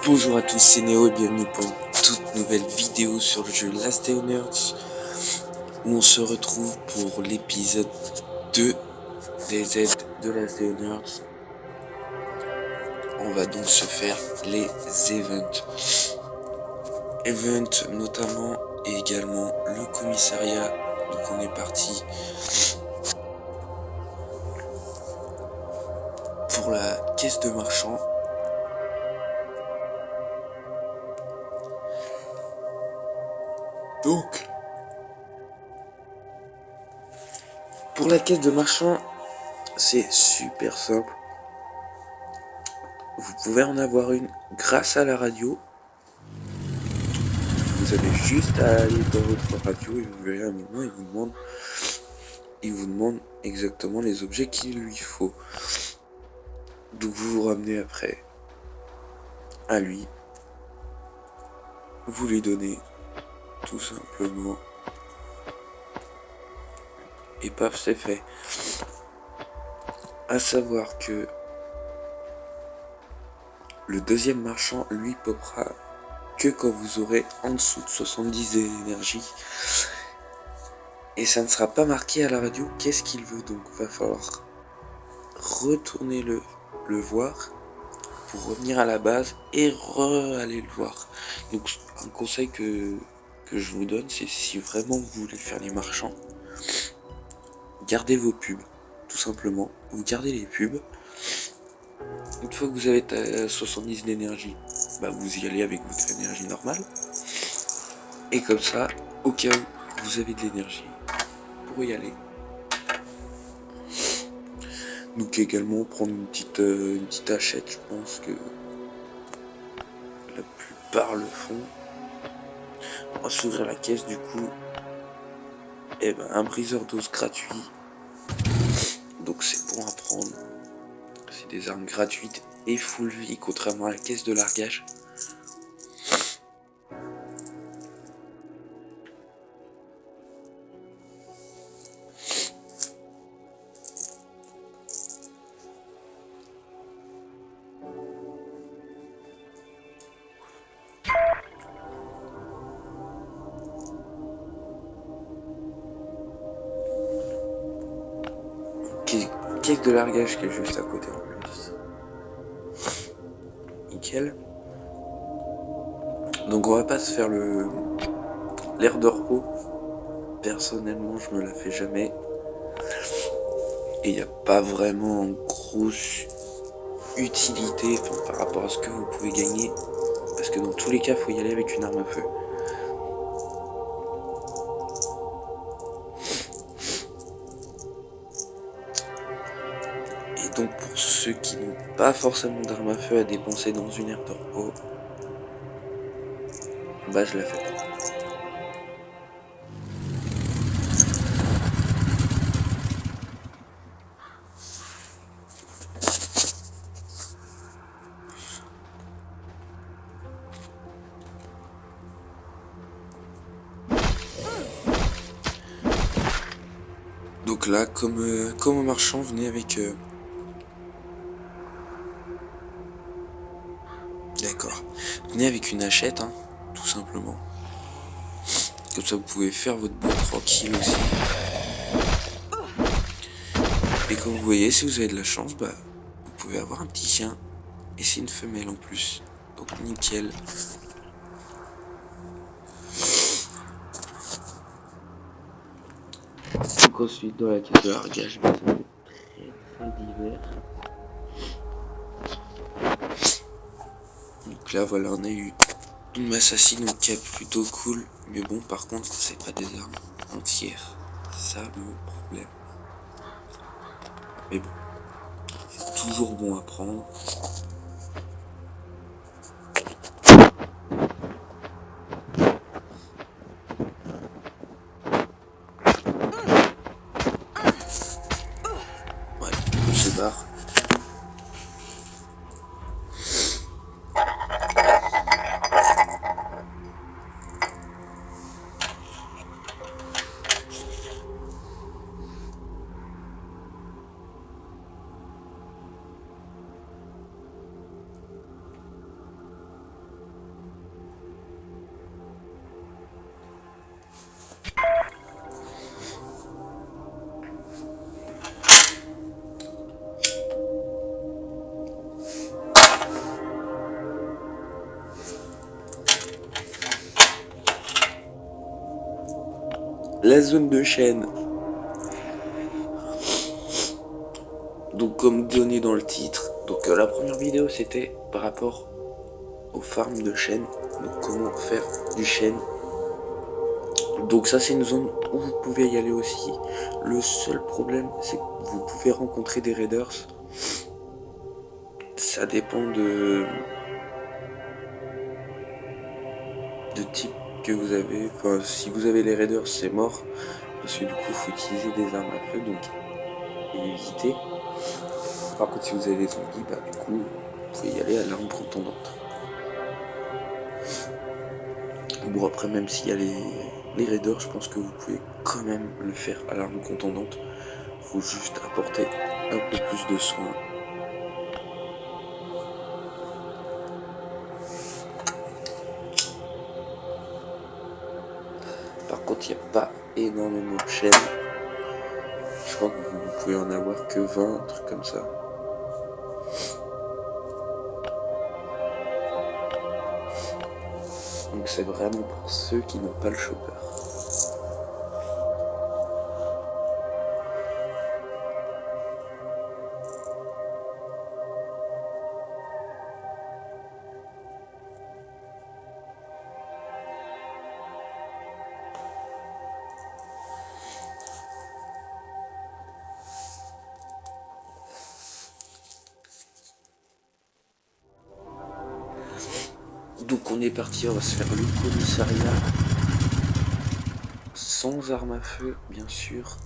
Bonjour à tous, c'est Néo et bienvenue pour une toute nouvelle vidéo sur le jeu Last Day on Earth, où on se retrouve pour l'épisode 2 des aides de Last Day on Earth. On va donc se faire les events notamment, et également le commissariat. Donc on est parti pour la caisse de marchand. Donc, pour la caisse de marchand, c'est super simple. Vous pouvez en avoir une grâce à la radio. Vous avez juste à aller dans votre radio et vous verrez un moment, il vous demande exactement les objets qu'il lui faut. Donc vous vous ramenez après à lui. Vous lui donnez tout simplement. Et paf, c'est fait. À savoir que le deuxième marchand, lui, popera que quand vous aurez en dessous de 70 d'énergie. Et ça ne sera pas marqué à la radio qu'est-ce qu'il veut. Donc va falloir retourner le voir pour revenir à la base et aller le voir. Donc un conseil que je vous donne, c'est si vraiment vous voulez faire les marchands, gardez vos pubs, tout simplement. Vous gardez les pubs. Une fois que vous avez 70 d'énergie, bah vous y allez avec votre énergie normale. Et comme ça, au cas où vous avez de l'énergie pour y aller. Donc également prendre une petite hachette, je pense que la plupart le font. On va s'ouvrir la caisse du coup. Et ben un briseur d'os gratuit. Donc c'est bon à prendre. C'est des armes gratuites et full vie, contrairement à la caisse de largage. Caisse de largage qui est juste à côté en plus. Nickel. Donc on va pas se faire l'air de repos. Personnellement, je me la fais jamais. Et il n'y a pas vraiment grosse utilité par rapport à ce que vous pouvez gagner. Parce que dans tous les cas, il faut y aller avec une arme à feu. Et donc pour ceux qui n'ont pas forcément d'arme à feu à dépenser dans une aire de repos, bah je la fais pas. Donc là, comme au marchand, venez avec... D'accord. Venez avec une hachette, hein, tout simplement. Comme ça, vous pouvez faire votre boîte tranquille aussi. Et comme vous voyez, si vous avez de la chance, bah, vous pouvez avoir un petit chien. Et c'est une femelle en plus. Donc nickel. Donc ensuite, dans la caisse de largage, bah, ça va être très divers. Donc là, voilà, on a eu une assassine qui est plutôt cool. Mais bon, par contre, c'est pas des armes entières. Ça, le problème. Mais bon, c'est toujours bon à prendre. Ouais, on se barre. la zone de chaîne. Donc comme donné dans le titre, donc la première vidéo c'était par rapport aux farms de chêne, donc comment faire du chêne. Donc ça c'est une zone où vous pouvez y aller aussi. Le seul problème c'est que vous pouvez rencontrer des raiders. Ça dépend de type que vous avez. Enfin si vous avez les raiders c'est mort, parce que du coup il faut utiliser des armes à feu, donc éviter. Par contre si vous avez des zombies, bah du coup vous pouvez y aller à l'arme contondante. Bon après même s'il y a les raiders, je pense que vous pouvez quand même le faire à l'arme contondante. Faut juste apporter un peu plus de soin. Par contre il n'y a pas énormément de chaînes. Je crois que vous pouvez en avoir que 20, un truc comme ça. Donc c'est vraiment pour ceux qui n'ont pas le chopper. Donc on est parti, on va se faire le commissariat. Sans arme à feu, bien sûr.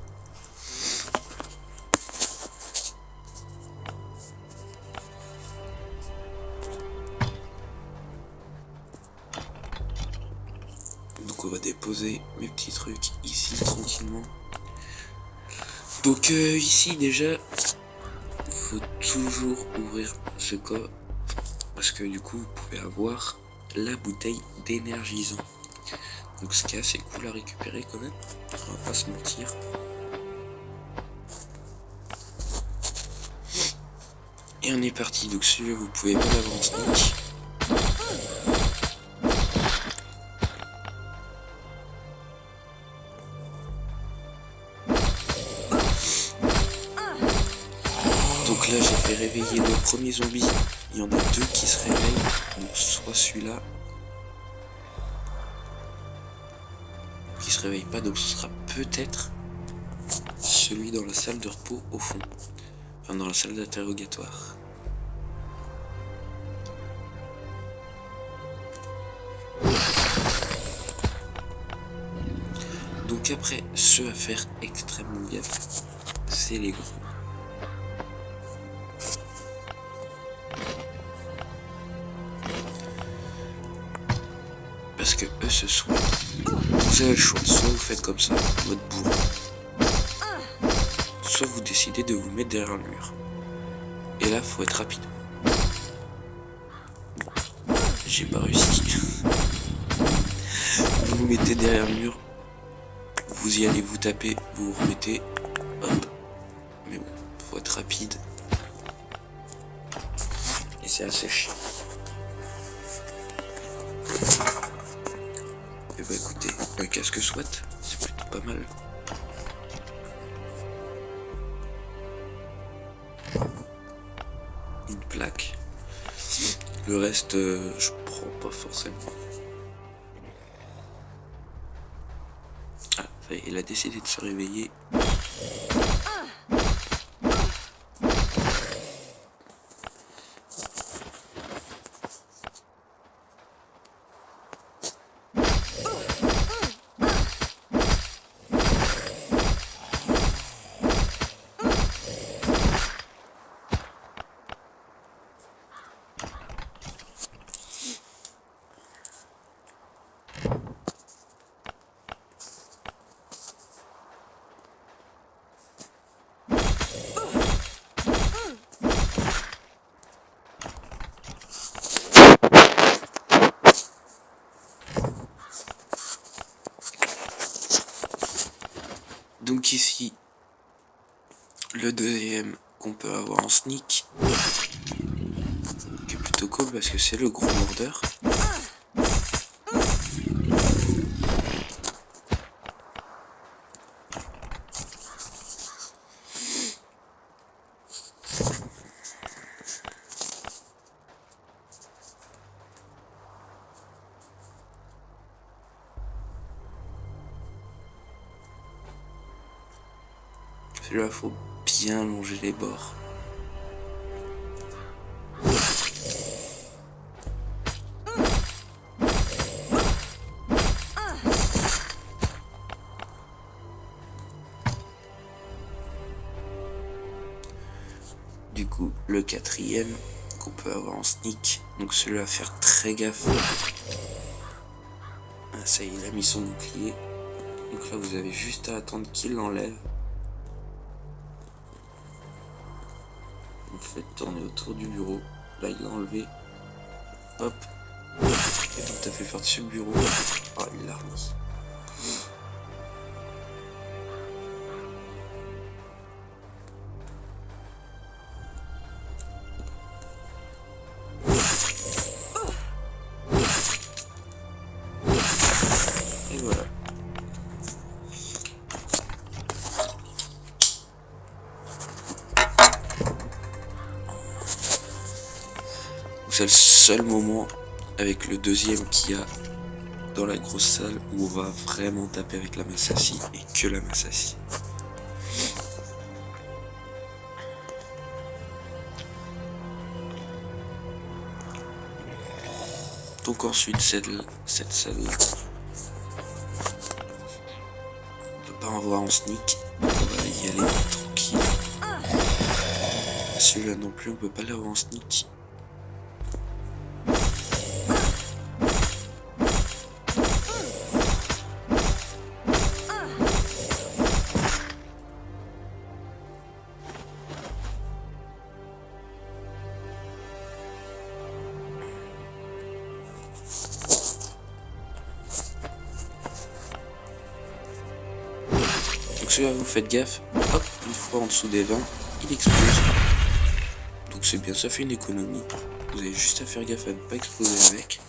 Donc on va déposer mes petits trucs ici tranquillement. Donc ici déjà, faut toujours ouvrir ce coffre parce que du coup vous pouvez avoir la bouteille d'énergisant. Donc ce qui est assez cool à récupérer quand même, on va pas se mentir. Et on est parti, donc celui-là vous pouvez pas l'avoir en sneak. Donc là j'ai fait réveiller le premier zombie, il y en a deux qui se réveillent, donc soit celui-là, qui se réveille pas, donc ce sera peut-être celui dans la salle de repos au fond, enfin dans la salle d'interrogatoire. Donc après, ceux à faire extrêmement gaffe, c'est les gros. Parce que eux ce sont... Vous avez le choix, soit vous faites comme ça, votre bourreau, soit vous décidez de vous mettre derrière le mur. Et là, faut être rapide. Bon, j'ai pas réussi. Vous vous mettez derrière le mur, vous y allez, vous tapez, vous vous remettez, hop. Mais bon, faut être rapide. Et c'est assez chiant. Et bah écoutez, un casque SWAT, c'est plutôt pas mal. Une plaque. Le reste, je prends pas forcément. Ah, ça y est, il a décidé de se réveiller. Donc ici, le deuxième qu'on peut avoir en sneak, qui est plutôt cool parce que c'est le gros mordeur. Celui-là, faut bien longer les bords. Du coup, le quatrième qu'on peut avoir en sneak, donc celui-là, faire très gaffe. Ah, ça y est, il a mis son bouclier. Donc là, vous avez juste à attendre qu'il l'enlève. Vous faites tourner autour du bureau. Là, il l'a enlevé. Hop. Et donc, t'as fait faire dessus le bureau. Oh, il l'a remis. Et voilà. C'est le seul moment avec le deuxième qu'il y a dans la grosse salle où on va vraiment taper avec la masse à scie et que la masse à scie. Donc ensuite cette salle là, on peut pas en voir en sneak, on va y aller tranquille. Celui-là non plus on peut pas l'avoir en sneak. Donc celui-là vous faites gaffe, hop, une fois en dessous des 20, il explose. Donc c'est bien, ça fait une économie. Vous avez juste à faire gaffe à ne pas exploser avec.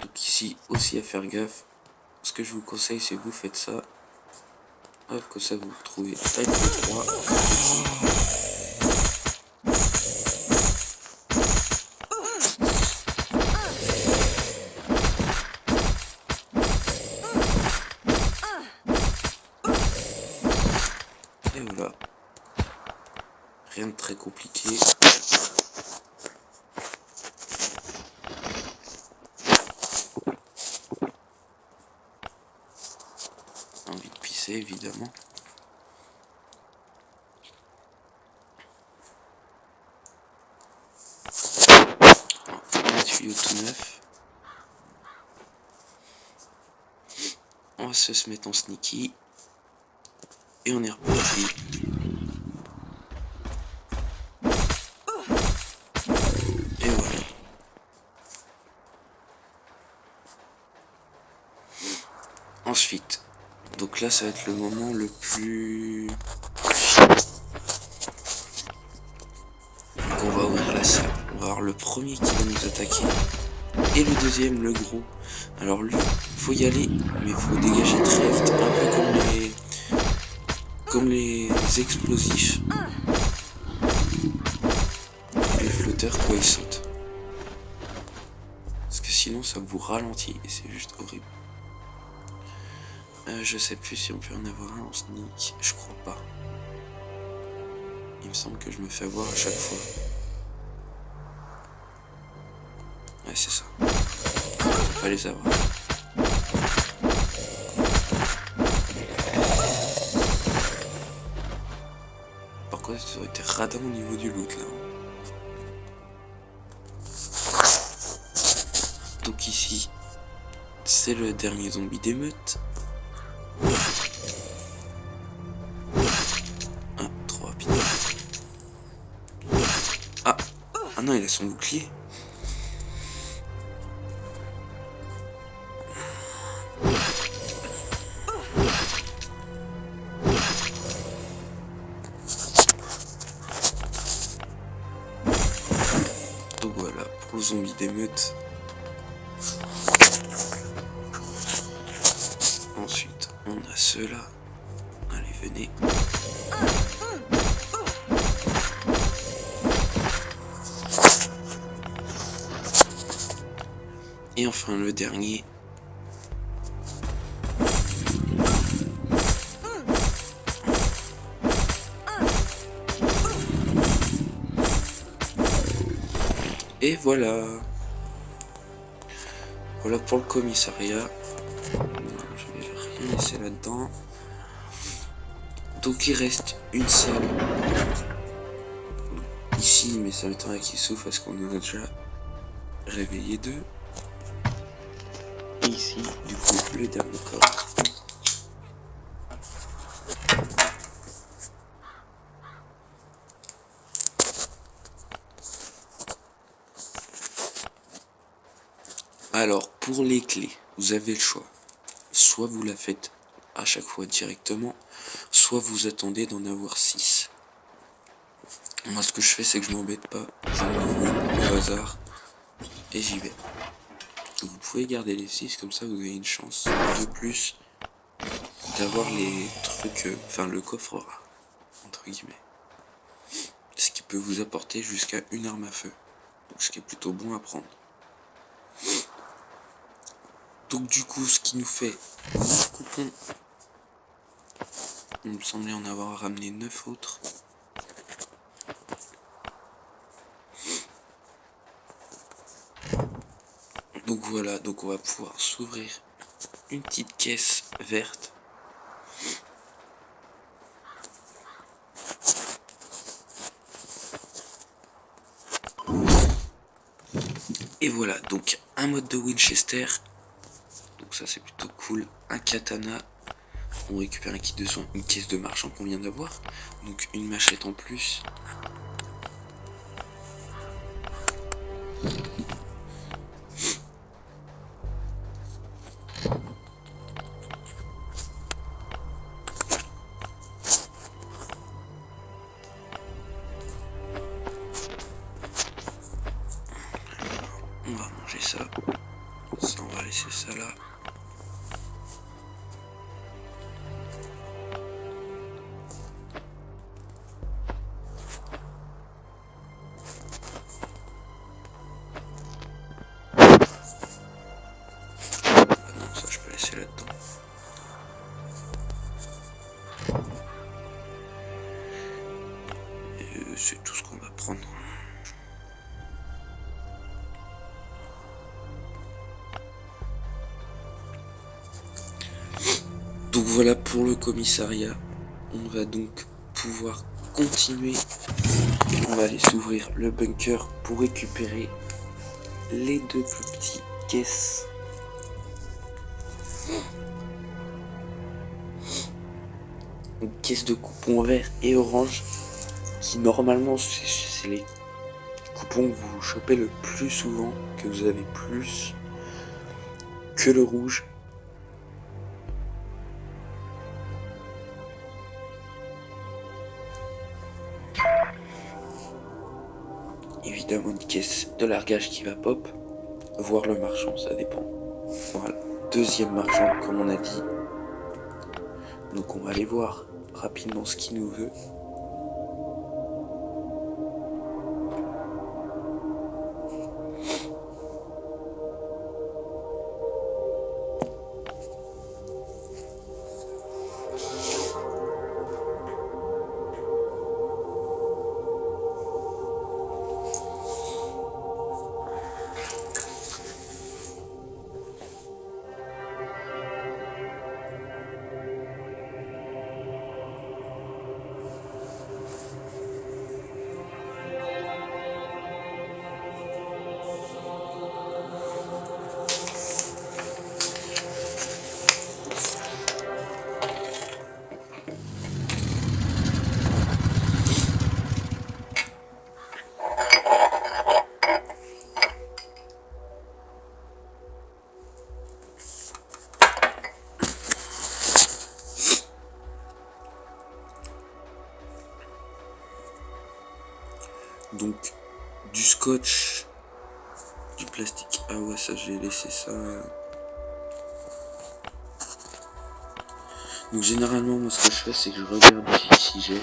Donc ici aussi à faire gaffe. Ce que je vous conseille c'est que vous faites ça. Hop, comme ça vous retrouvez taille 3. Et voilà. Rien de très compliqué. Envie de pisser évidemment. Un tuyau tout neuf. On va se mettre en sneaky. Et on est reparti. Et voilà. Ensuite, donc là ça va être le moment le plus... Donc on va ouvrir la salle. On va avoir le premier qui va nous attaquer. Et le deuxième, le gros. Alors lui, faut y aller, mais faut dégager très vite. Un peu comme les explosifs. Les flotteurs quand ils sautent. Parce que sinon ça vous ralentit et c'est juste horrible. Je sais plus si on peut en avoir un en sneak, je crois pas. Il me semble que je me fais avoir à chaque fois. Ouais, c'est ça. On peut pas les avoir. Par contre, ça aurait été radin au niveau du loot là. Donc ici, c'est le dernier zombie d'émeute. Ah, trop rapide. Ah, ah non, il a son bouclier. Donc voilà, pour le zombie d'émeute. Ensuite, on a ceux-là. Allez, venez. Et enfin le dernier. Et voilà. Voilà pour le commissariat. Je vais rien laisser là-dedans. Donc il reste une salle ici, mais ça m'étonnerait qu'il s'ouvre parce qu'on en a déjà réveillé deux. Et ici, du coup, le dernier corps. Alors, pour les clés, vous avez le choix. Soit vous la faites à chaque fois directement, soit vous attendez d'en avoir 6. Moi, ce que je fais, c'est que je m'embête pas. J'en ouvre une au hasard et j'y vais. Donc, vous pouvez garder les 6, comme ça vous avez une chance de plus d'avoir les trucs, enfin le coffre rare, entre guillemets. Ce qui peut vous apporter jusqu'à une arme à feu. Donc, ce qui est plutôt bon à prendre. Donc du coup, ce qui nous fait 9 coupons. Il me semblait en avoir ramené 9 autres. Donc voilà, donc on va pouvoir s'ouvrir une petite caisse verte. Et voilà, donc un mode de Winchester. Donc ça c'est plutôt cool. Un katana. On récupère un kit de soins, une caisse de marchand qu'on vient d'avoir. Donc une machette en plus. On va manger ça. Ça, on va laisser ça là. Non, ça je peux laisser là-dedans. Et c'est tout ce qu'on va prendre. Donc voilà pour le commissariat. On va donc pouvoir continuer. On va aller s'ouvrir le bunker pour récupérer les 2 plus petites caisses. Une caisse de coupons vert et orange qui normalement c'est les coupons que vous chopez le plus souvent, que vous avez plus que le rouge. Évidemment une caisse de largage qui va pop, voire le marchand, ça dépend. Voilà, deuxième marchand comme on a dit. Donc on va aller voir rapidement ce qu'il nous veut. Donc du scotch, du plastique. Ah ouais, ça j'ai laissé ça. Donc généralement moi ce que je fais c'est que je regarde ici si j'ai.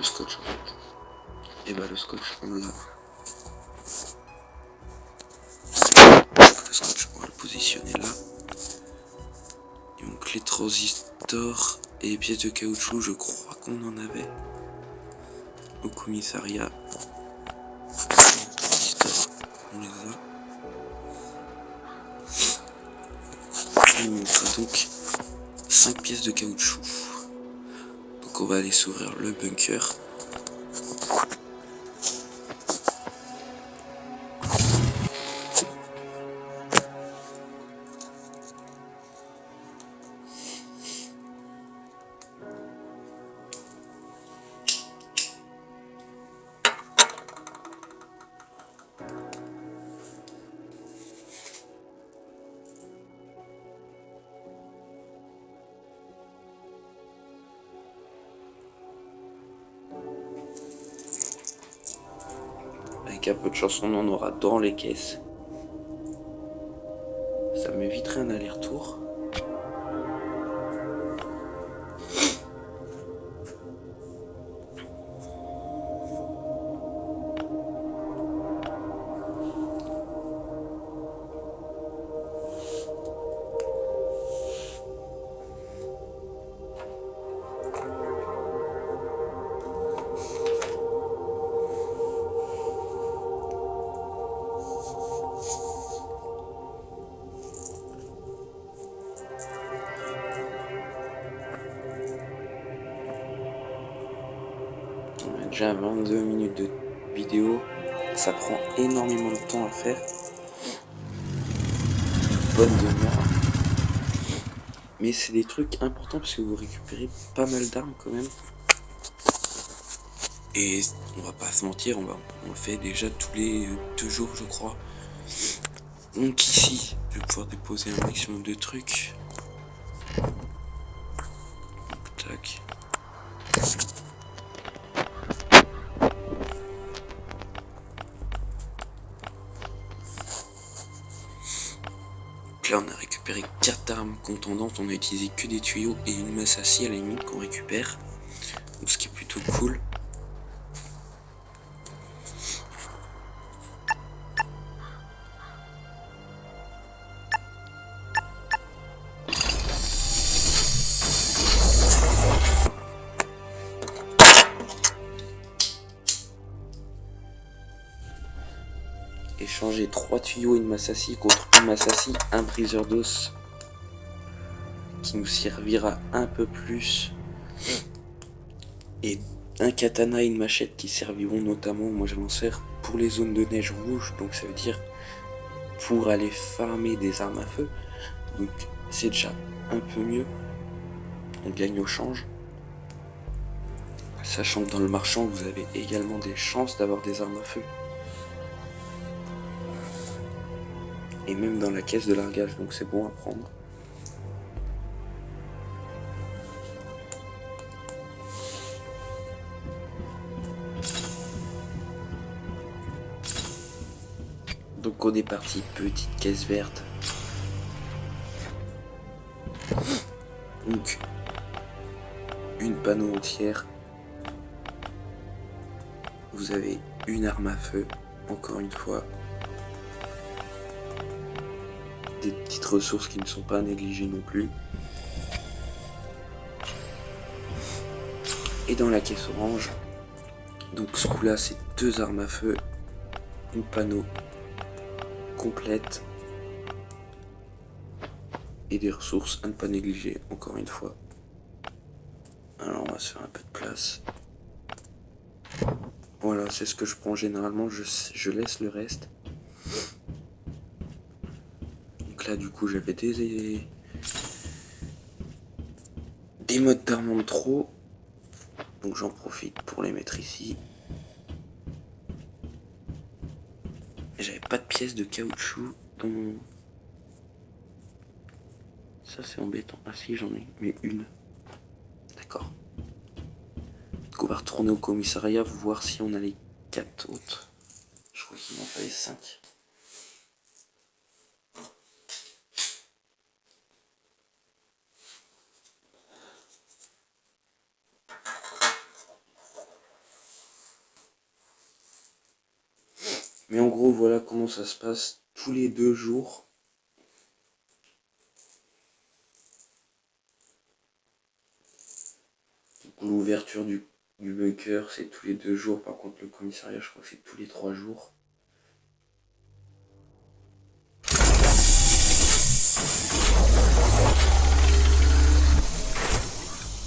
le scotch en fait. Et bah le scotch on l'a. Le scotch on va le positionner là. Et donc les transistors et les pièces de caoutchouc, je crois qu'on en avait au commissariat. Les transistors, on les a. Il nous faut donc 5 pièces de caoutchouc. Donc on va aller s'ouvrir le bunker. Avec un peu de chance, on en aura dans les caisses. Ça m'éviterait un aller-retour. On a déjà 22 minutes de vidéo. Ça prend énormément de temps à faire. Bonne demi-heure. Mais c'est des trucs importants parce que vous récupérez pas mal d'armes quand même. Et on va pas se mentir, on le fait déjà tous les 2 jours je crois. Donc ici, je vais pouvoir déposer un maximum de trucs. Tac. Donc là on a récupéré 4 armes contendantes, on a utilisé que des tuyaux et une masse à scie à la limite qu'on récupère. Donc ce qui est plutôt cool. Échanger 3 tuyaux et une masse à scie contre une masse à scie, un briseur d'os qui nous servira un peu plus et un katana et une machette qui serviront notamment, moi je m'en sers pour les zones de neige rouge, donc ça veut dire pour aller farmer des armes à feu, donc c'est déjà un peu mieux, on gagne au change, sachant que dans le marchand vous avez également des chances d'avoir des armes à feu. Et même dans la caisse de largage, donc c'est bon à prendre. Donc on est parti, petite caisse verte. Donc une panneau entière. Vous avez une arme à feu, encore une fois. Des petites ressources qui ne sont pas négligées non plus. Et dans la caisse orange, donc ce coup là c'est 2 armes à feu, une panneau complète et des ressources à ne pas négliger encore une fois. Alors on va se faire un peu de place. Voilà, c'est ce que je prends généralement, je laisse le reste. Donc là du coup j'avais des modes d'armes en trop. Donc j'en profite pour les mettre ici. J'avais pas de pièces de caoutchouc dans mon... Ça c'est embêtant. Ah si j'en ai, mais une. D'accord. Donc on va retourner au commissariat, voir si on a les 4 autres. Je crois qu'il m'en fallait 5. Mais en gros, voilà comment ça se passe tous les 2 jours. L'ouverture du bunker, c'est tous les 2 jours. Par contre, le commissariat, je crois que c'est tous les 3 jours.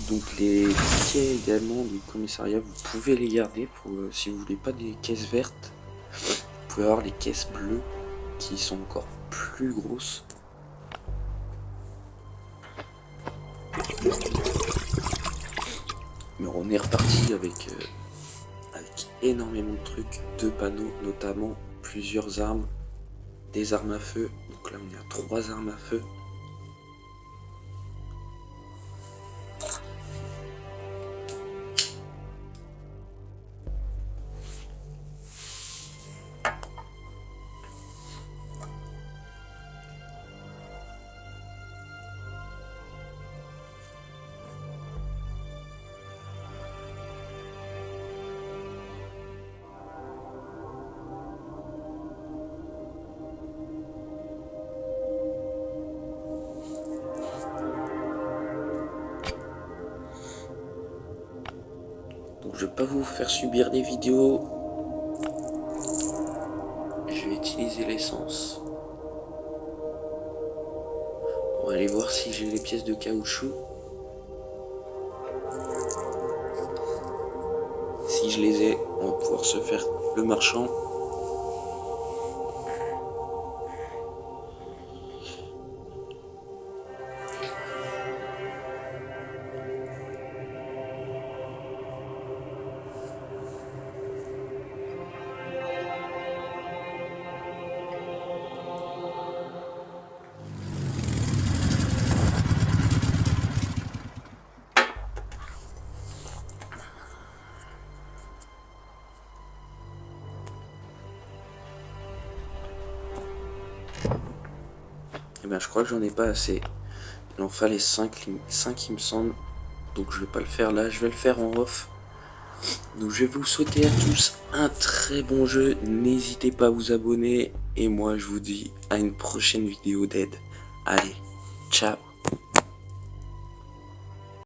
Donc les tickets également du commissariat, vous pouvez les garder pour si vous voulez pas des caisses vertes. Vous pouvez avoir les caisses bleues qui sont encore plus grosses. Mais on est reparti avec énormément de trucs, 2 panneaux, notamment plusieurs armes, des armes à feu. Donc là on est à 3 armes à feu. Donc je vais pas vous faire subir des vidéos. Je vais utiliser l'essence. On va aller voir si j'ai les pièces de caoutchouc. Si je les ai, on va pouvoir se faire le marchand. Et ben je crois que j'en ai pas assez. Il en fallait 5 il me semble. Donc je vais pas le faire là, je vais le faire en off. Donc je vais vous souhaiter à tous un très bon jeu. N'hésitez pas à vous abonner. Et moi je vous dis à une prochaine vidéo d'aide. Allez, ciao.